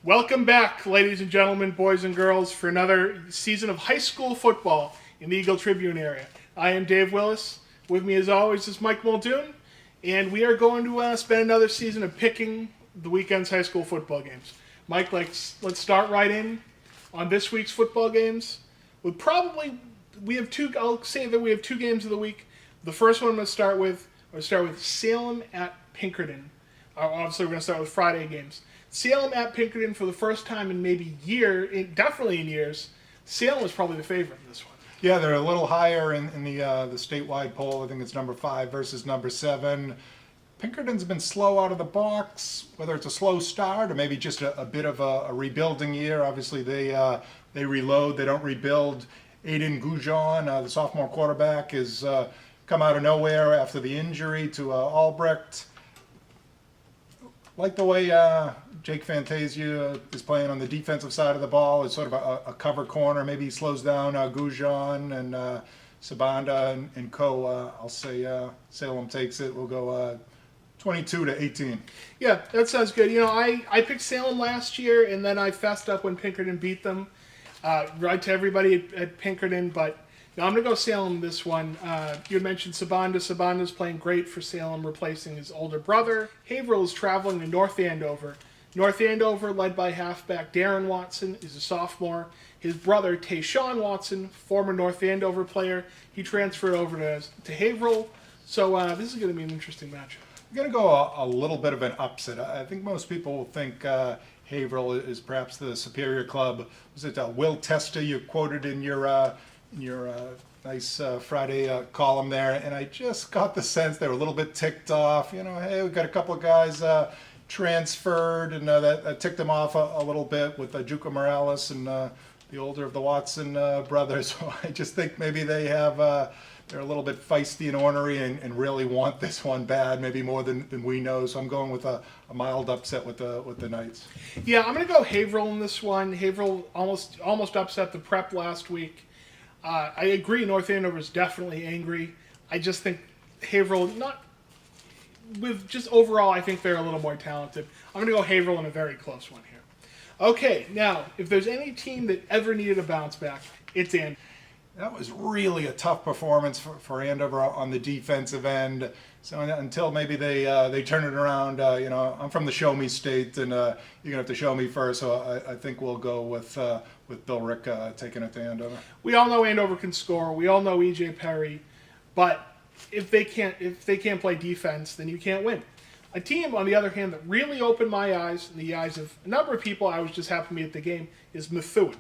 Welcome back, ladies and gentlemen, boys and girls, for another season of high school football in the Eagle Tribune area. I am Dave Willis. With me, as always, is Mike Muldoon, and we are going to spend another season of picking the weekend's high school football games. Mike, let's start right in on this week's football games. I'll say that we have two games of the week. The first one I'm going to start with Salem at Pinkerton. Obviously, we're going to start with Friday games. Salem at Pinkerton for the first time in definitely in years. Salem is probably the favorite in this one. Yeah, they're a little higher in the statewide poll. I think it's number 5 versus number 7. Pinkerton's been slow out of the box, whether it's a slow start or maybe just a bit of a rebuilding year. Obviously, they reload, they don't rebuild. Aiden Goujon, the sophomore quarterback, has come out of nowhere after the injury to Albrecht. Like the way Jake Fantasia is playing on the defensive side of the ball, is sort of a cover corner. Maybe he slows down Goujon and Sabanda and co. I'll say Salem takes it. We'll go 22-18. Yeah, that sounds good. You know, I picked Salem last year, and then I fessed up when Pinkerton beat them. Right to everybody at Pinkerton, but no, I'm going to go Salem this one. You had mentioned Sabanda. Sabanda's playing great for Salem, replacing his older brother. Haverhill is traveling to North Andover. North Andover, led by halfback Darren Watson, is a sophomore. His brother, Tayshawn Watson, former North Andover player, he transferred over to Haverhill. So this is going to be an interesting matchup. I'm going to go a little bit of an upset. I think most people will think Haverhill is perhaps the superior club. Was it Will Testa you quoted in your nice Friday column there? And I just got the sense they were a little bit ticked off. You know, hey, we've got a couple of guys transferred, and that ticked them off a little bit with Juca Morales and the older of the Watson brothers. So I just think maybe they have they're a little bit feisty and ornery and really want this one bad, maybe more than we know. So I'm going with a mild upset with the Knights. Yeah, I'm going to go Haverhill in this one. Haverhill almost upset the Prep last week. I agree, North Andover is definitely angry. I just think Haverhill, overall, I think they're a little more talented. I'm going to go Haverhill in a very close one here. Okay, now, if there's any team that ever needed a bounce back, it's Andover. That was really a tough performance for Andover on the defensive end. So until maybe they turn it around, I'm from the Show Me State, and you're gonna have to show me first. So I think we'll go with Bill Rick taking it to Andover. We all know Andover can score. We all know E.J. Perry, but if they can't play defense, then you can't win. A team, on the other hand, that really opened my eyes and the eyes of a number of people, I was just happened to be at the game, is Methuen.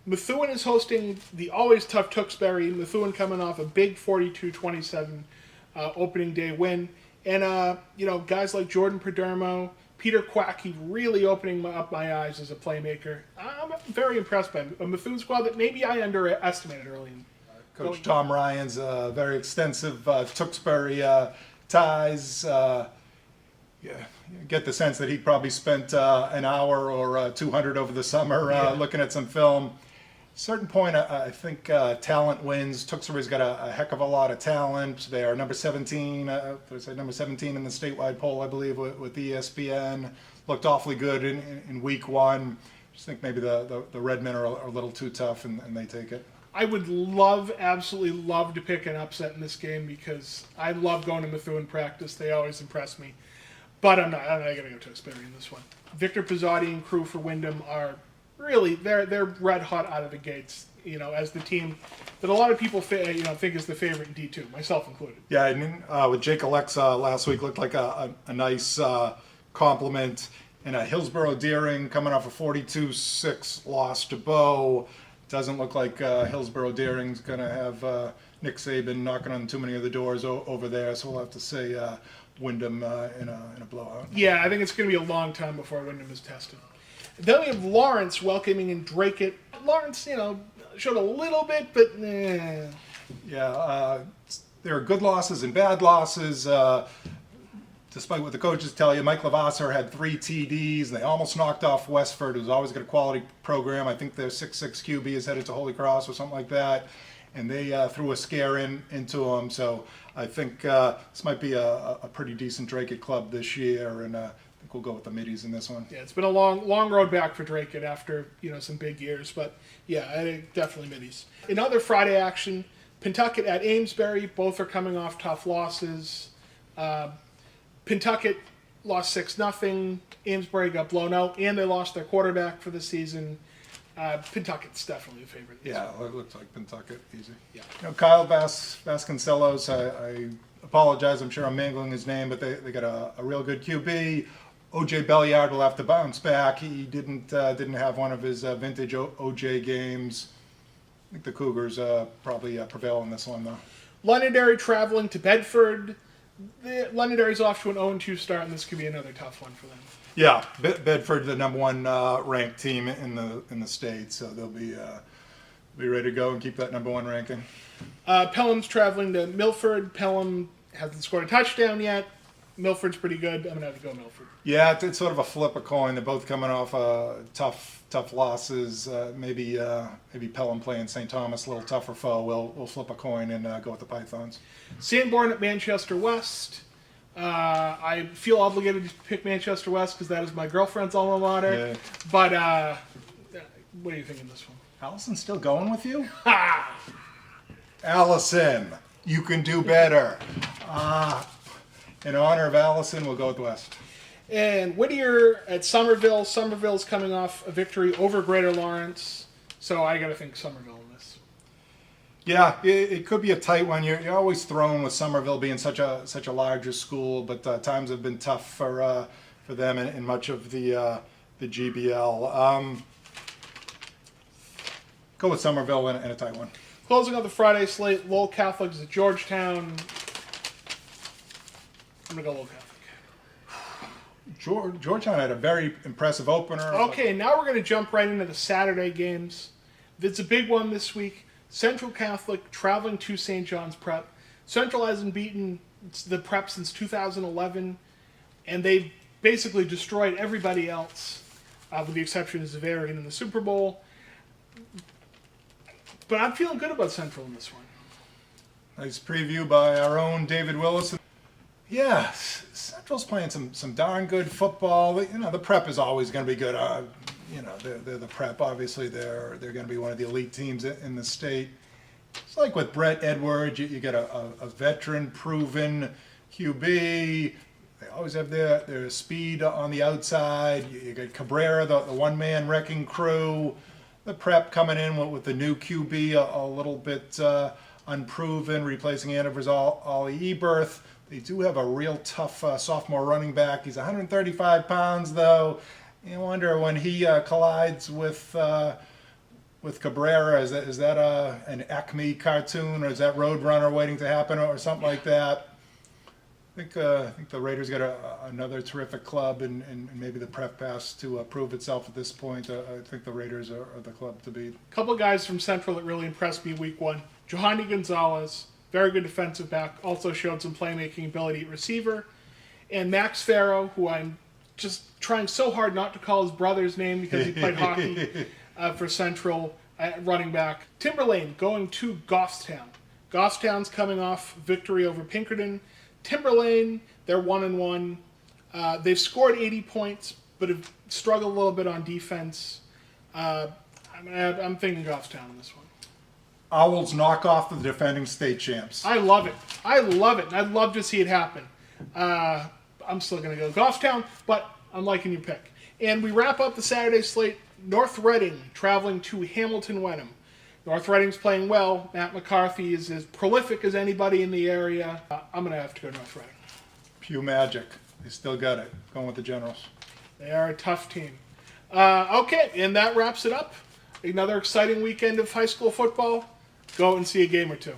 Methuen is hosting the always tough Tewksbury. Methuen coming off a big 42-27 opening day win. And, guys like Jordan Perdermo, Peter Quackey really opening up my eyes as a playmaker. I'm very impressed by a Methuen squad that maybe I underestimated early. Coach Tom Ryan's very extensive Tewksbury ties. Get the sense that he probably spent an hour or 200 over the summer looking at some film. Certain point, I think talent wins. Tewksbury's got a heck of a lot of talent. They are number 17. Number 17 in the statewide poll, I believe, with ESPN. Looked awfully good in week 1. Just think maybe the Redmen are a little too tough, and they take it. I would absolutely love to pick an upset in this game because I love going to Methuen practice. They always impress me. But I'm not going to go Tewksbury in this one. Victor Pizzotti and crew for Wyndham are really, they're red hot out of the gates, as the team that a lot of people think is the favorite in D2, myself included. Yeah, and with Jake Alexa last week looked like a nice compliment. And Hillsborough Deering coming off a 42-6 loss to Bow. Doesn't look like Hillsborough Deering's going to have Nick Saban knocking on too many of the doors over there, so we'll have to say Wyndham in a blowout. Yeah, I think it's going to be a long time before Wyndham is tested. Then we have Lawrence welcoming in Drake. Lawrence, showed a little bit, but Yeah, there are good losses and bad losses. Despite what the coaches tell you, Mike Lavasser had 3 TDs. They almost knocked off Westford, who's always got a quality program. I think their 6'6 QB is headed to Holy Cross or something like that. And they threw a scare into them. So I think this might be a pretty decent Drake club this year. And think we'll go with the middies in this one. Yeah, it's been a long road back for Draken after some big years, but yeah, definitely middies. In other Friday action, Pentucket at Amesbury, both are coming off tough losses. Pentucket lost 6-0. Amesbury got blown out, and they lost their quarterback for the season. Pentucket's definitely a favorite. Yeah, it looks like Pentucket, easy. Yeah. Kyle Vasconcelos, I apologize, I'm sure I'm mangling his name, but they got a real good QB. OJ Belliard will have to bounce back. He didn't have one of his vintage OJ games. I think the Cougars probably prevail in this one, though. Londonderry traveling to Bedford. Londonderry's off to an 0-2 start, and this could be another tough one for them. Yeah, Bedford, the number one ranked team in the state, so they'll be ready to go and keep that number one ranking. Pelham's traveling to Milford. Pelham hasn't scored a touchdown yet. Milford's pretty good. I'm gonna have to go Milford. Yeah, it's sort of a flip a coin. They're both coming off tough losses. Maybe Pelham playing St. Thomas, a little tougher foe. We'll flip a coin and go with the Pythons. Sanborn at Manchester West. I feel obligated to pick Manchester West because that is my girlfriend's alma mater. Yeah. But what do you think of this one? Allison's still going with you? Ha! Allison, you can do better. In honor of Allison, we'll go with West. And Whittier at Somerville. Somerville's coming off a victory over Greater Lawrence, so I got to think Somerville in this. Yeah, it could be a tight one. You're always thrown with Somerville being such a larger school, but times have been tough for them in much of the GBL. Go with Somerville in a tight one. Closing out the Friday slate, Lowell Catholics at Georgetown. I'm going to go Lowell Catholic. Georgetown had a very impressive opener. Okay, now we're going to jump right into the Saturday games. It's a big one this week. Central Catholic traveling to St. John's Prep. Central hasn't beaten the Prep since 2011, and they've basically destroyed everybody else, with the exception of Zavarian in the Super Bowl. But I'm feeling good about Central in this one. Nice preview by our own David Willis. Yeah, Central's playing some darn good football. The Prep is always going to be good. They're the Prep. Obviously, they're going to be one of the elite teams in the state. It's like with Brett Edwards, you get a veteran, proven QB. They always have their speed on the outside. You got Cabrera, the one-man wrecking crew. The Prep coming in with the new QB, a little bit unproven, replacing Andrews Ollie Eberth. They do have a real tough sophomore running back. He's 135 pounds, though. You wonder when he collides with Cabrera, is that an Acme cartoon, or is that Roadrunner waiting to happen, or something like that? I think the Raiders got another terrific club, and maybe the Prep has to prove itself at this point. I think the Raiders are the club to beat. A couple guys from Central that really impressed me week one. Johanny Gonzalez, very good defensive back, also showed some playmaking ability at receiver. And Max Farrow, who I'm just trying so hard not to call his brother's name because he played hockey for Central at running back. Timberlane going to Goffstown. Goffstown's coming off victory over Pinkerton. Timberlane, they're 1-1. They've scored 80 points, but have struggled a little bit on defense. I'm thinking Goffstown in this one. Owls knock off the defending state champs. I love it. And I'd love to see it happen. I'm still going to go Goffstown, but I'm liking your pick. And we wrap up the Saturday slate. North Reading traveling to Hamilton Wenham. North Reading's playing well. Matt McCarthy is as prolific as anybody in the area. I'm going to have to go North Reading. Pew Magic. They still got it. Going with the Generals. They are a tough team. Okay, and that wraps it up. Another exciting weekend of high school football. Go out and see a game or two.